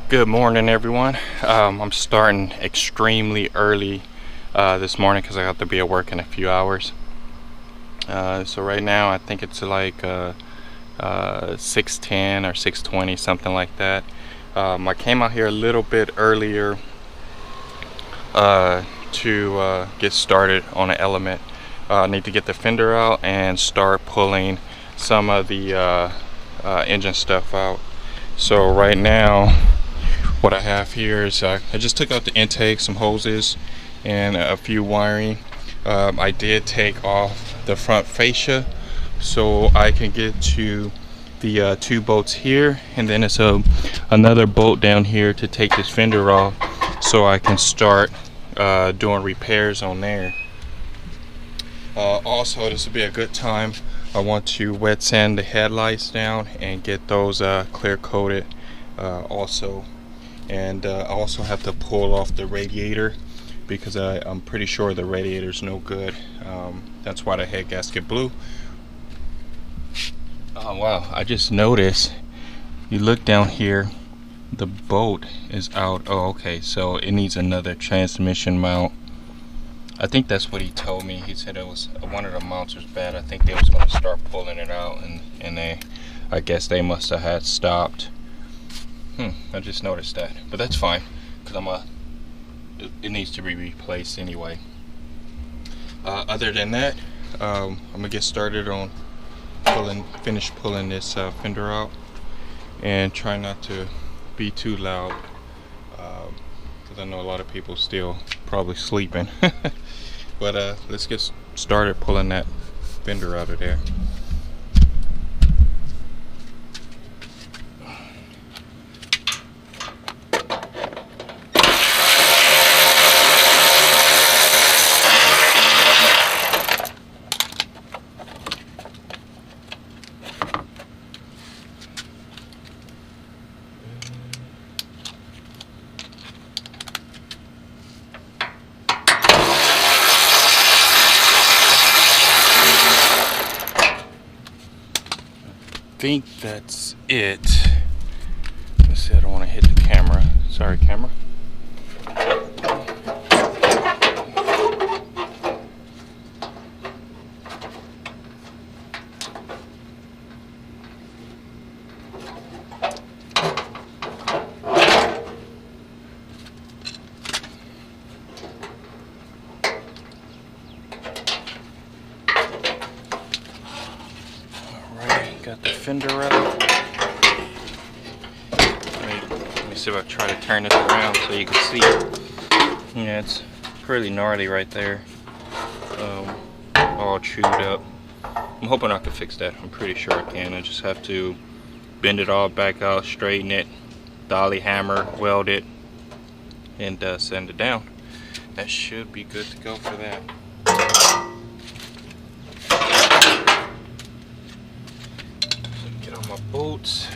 Good morning, everyone. I'm starting extremely early this morning because I have to be at work in a few hours. So right now, I think it's like 6:10 or 6:20, something like that. I came out here a little bit earlier to get started on an element. I need to get the fender out and start pulling some of the engine stuff out. So right now, what I have here is I just took out the intake, some hoses, and a few wiring. I did take off the front fascia so I can get to the two bolts here, and then it's another bolt down here to take this fender off so I can start doing repairs on there. Also, this would be a good time. I want to wet sand the headlights down and get those clear coated also. And I also have to pull off the radiator because I'm pretty sure the radiator's no good. That's why the head gasket blew. Oh wow, I just noticed, you look down here, the bolt is out. Oh okay, so it needs another transmission mount. I think that's what he told me. He said it was one of the mounts was bad. I think they was going to start pulling it out, and I guess they must have had stopped. I just noticed that, but that's fine because it needs to be replaced anyway. Other than that, I'm gonna get started on finish pulling this fender out, and try not to be too loud because I know a lot of people still probably sleeping. But let's get started pulling that fender out of there. I think that's it. Let's see, I don't want to hit the camera. Sorry, camera. Got the fender out. Let me see if I try to turn this around so you can see it. Yeah, it's pretty gnarly right there. All chewed up. I'm hoping I can fix that. I'm pretty sure I can. I just have to bend it all back out, straighten it, dolly hammer, weld it, and sand it down. That should be good to go for that. My bolts.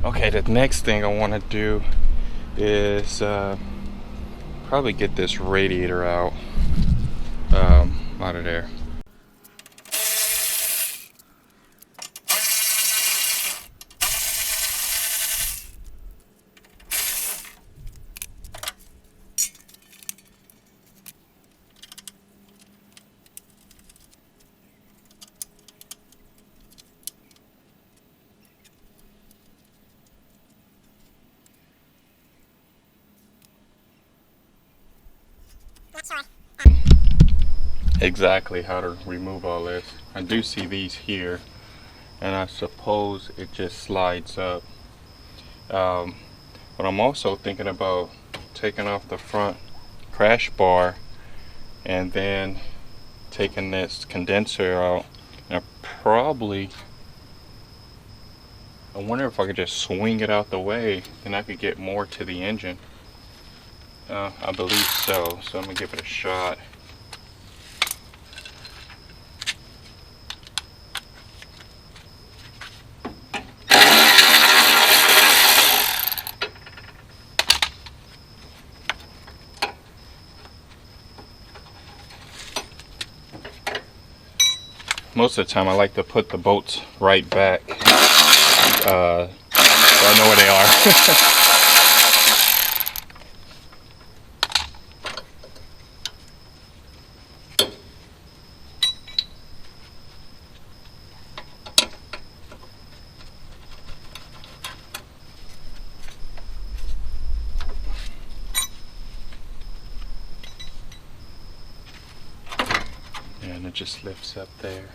Okay, the next thing I want to do is probably get this radiator out of there. Exactly how to remove all this. I do see these here, and I suppose it just slides up. But I'm also thinking about taking off the front crash bar and then taking this condenser out. And I wonder if I could just swing it out the way and I could get more to the engine. I believe so, so I'm gonna give it a shot. most of the time I like to put the bolts right back, so I know where they are. And it just lifts up there.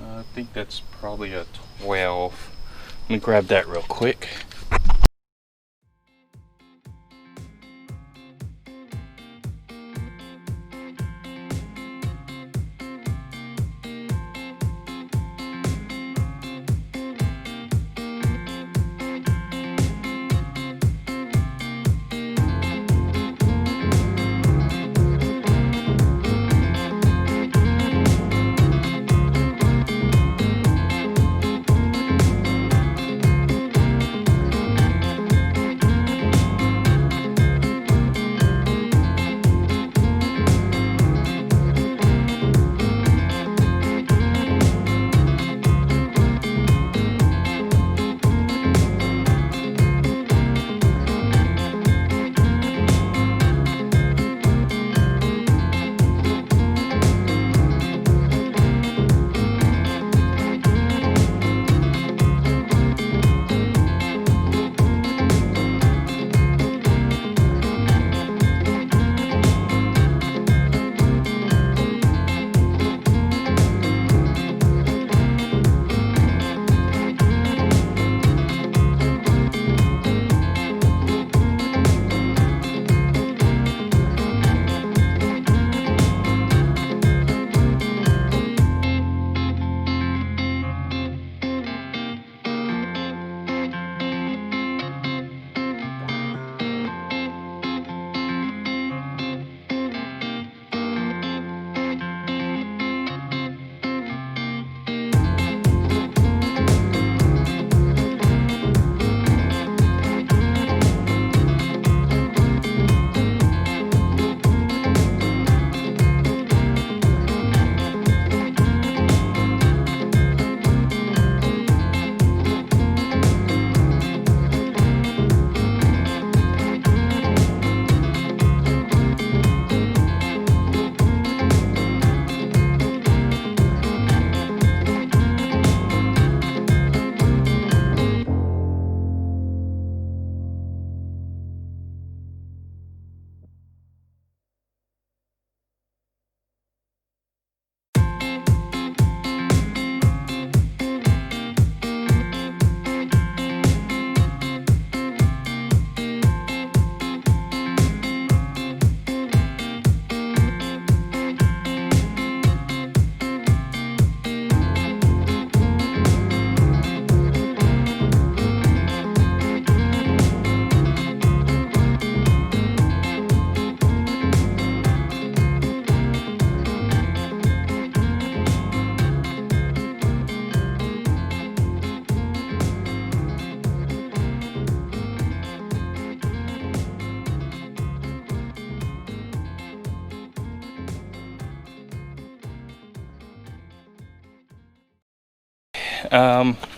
I think that's probably a 12. Let me grab that real quick.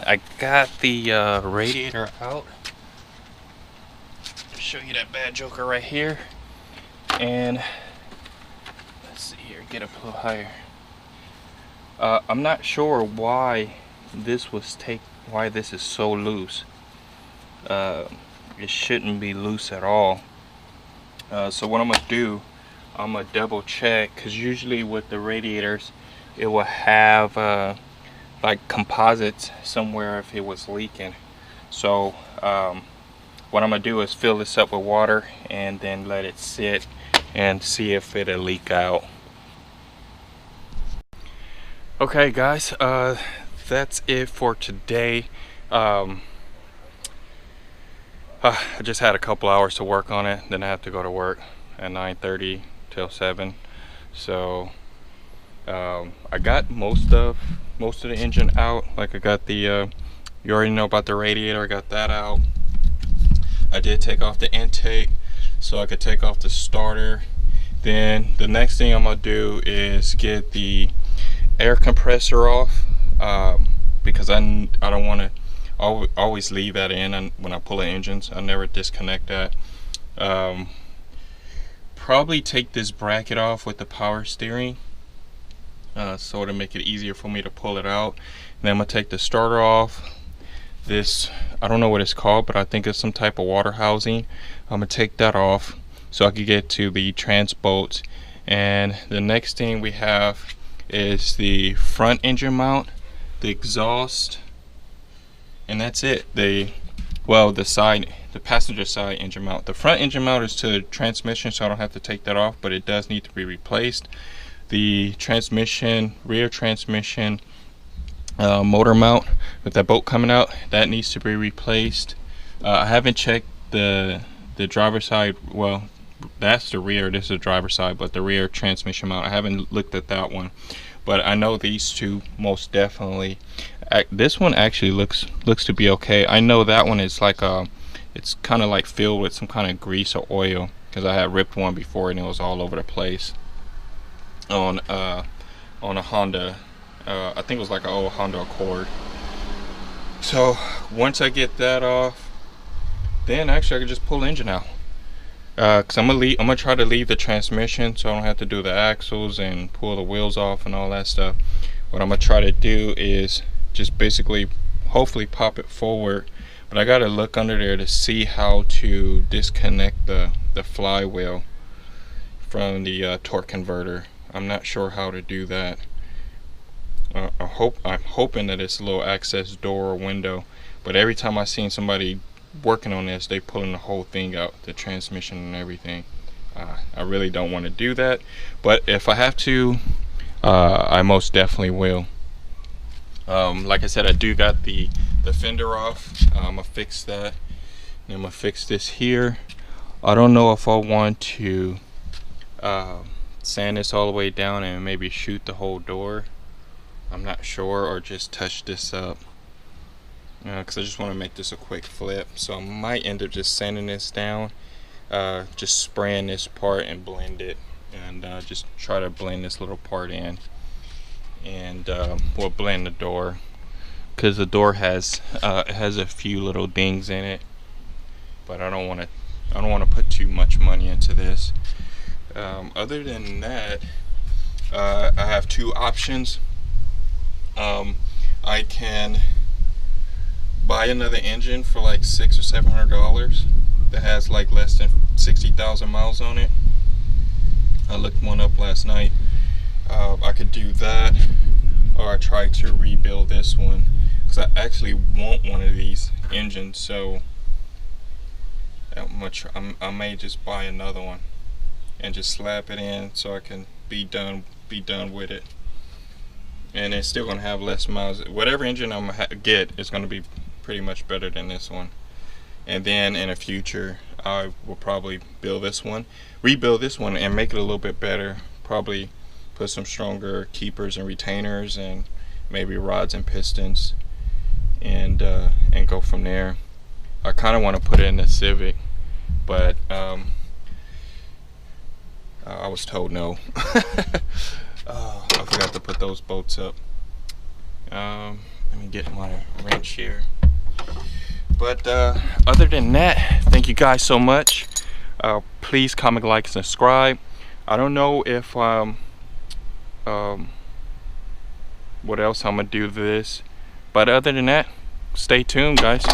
I got the radiator out. Show you that bad joker right here, and let's see here, get up a little higher. I'm not sure why this is so loose. It shouldn't be loose at all. So what I'm gonna do, I'm gonna double check, because usually with the radiators it will have like composites somewhere if it was leaking. So what I'm gonna do is fill this up with water and then let it sit and see if it'll leak out. Okay guys, that's it for today. I just had a couple hours to work on it, then I have to go to work at 9:30 till 7. So I got most of the engine out. Like I got the you already know about the radiator, I got that out. I did take off the intake, so I could take off the starter. Then the next thing I'm gonna do is get the air compressor off, because I don't want to always leave that in when I pull the engines. I never disconnect that. Probably take this bracket off with the power steering, so to make it easier for me to pull it out. And then I'm gonna take the starter off. This, I don't know what it's called, but I think it's some type of water housing. I'm gonna take that off so I can get to the trans bolts. And the next thing we have is the front engine mount, the exhaust, and that's it. The passenger side engine mount. The front engine mount is to the transmission, so I don't have to take that off, but it does need to be replaced. The transmission, rear transmission motor mount with that bolt coming out, that needs to be replaced. I haven't checked the driver's side. Well, that's the rear, this is the driver's side, but the rear transmission mount, I haven't looked at that one, but I know these two most definitely. This one actually looks to be okay. I know that one is like it's kind of like filled with some kind of grease or oil, because I had ripped one before and it was all over the place on a Honda. I think it was like an old Honda Accord. So once I get that off, then actually I can just pull the engine out. Cause I'm gonna try to leave the transmission so I don't have to do the axles and pull the wheels off and all that stuff. What I'm gonna try to do is just basically, hopefully pop it forward, but I gotta look under there to see how to disconnect the flywheel from the torque converter. I'm not sure how to do that. I'm hoping that it's a little access door or window, but every time I seen somebody working on this, they pulling the whole thing out, the transmission and everything. I really don't want to do that, but if I have to, I most definitely will. Like I said, I do got the fender off. I'm gonna fix that, and I'm gonna fix this here. I don't know if I want to sand this all the way down and maybe shoot the whole door. I'm not sure, or just touch this up, because I just want to make this a quick flip. So I might end up just sanding this down, just spraying this part and blend it, and just try to blend this little part in, and we'll blend the door, because the door has a few little dings in it, but I don't want to put too much money into this. Other than that, I have two options. I can buy another engine for like $600 or $700 that has like less than 60,000 miles on it. I looked one up last night. I could do that, or I try to rebuild this one, because I actually want one of these engines. So I may just buy another one and just slap it in so I can be done with it. And it's still gonna have less miles. Whatever engine I'm gonna get is gonna be pretty much better than this one. And then in the future, I will probably rebuild this one and make it a little bit better. Probably put some stronger keepers and retainers, and maybe rods and pistons, and go from there. I kind of want to put it in the Civic, but I was told no. Oh, I forgot to put those bolts up. Let me get my wrench here. But other than that, thank you guys so much. Please comment, like, and subscribe. I don't know if what else I'm gonna do this, but other than that, stay tuned, guys.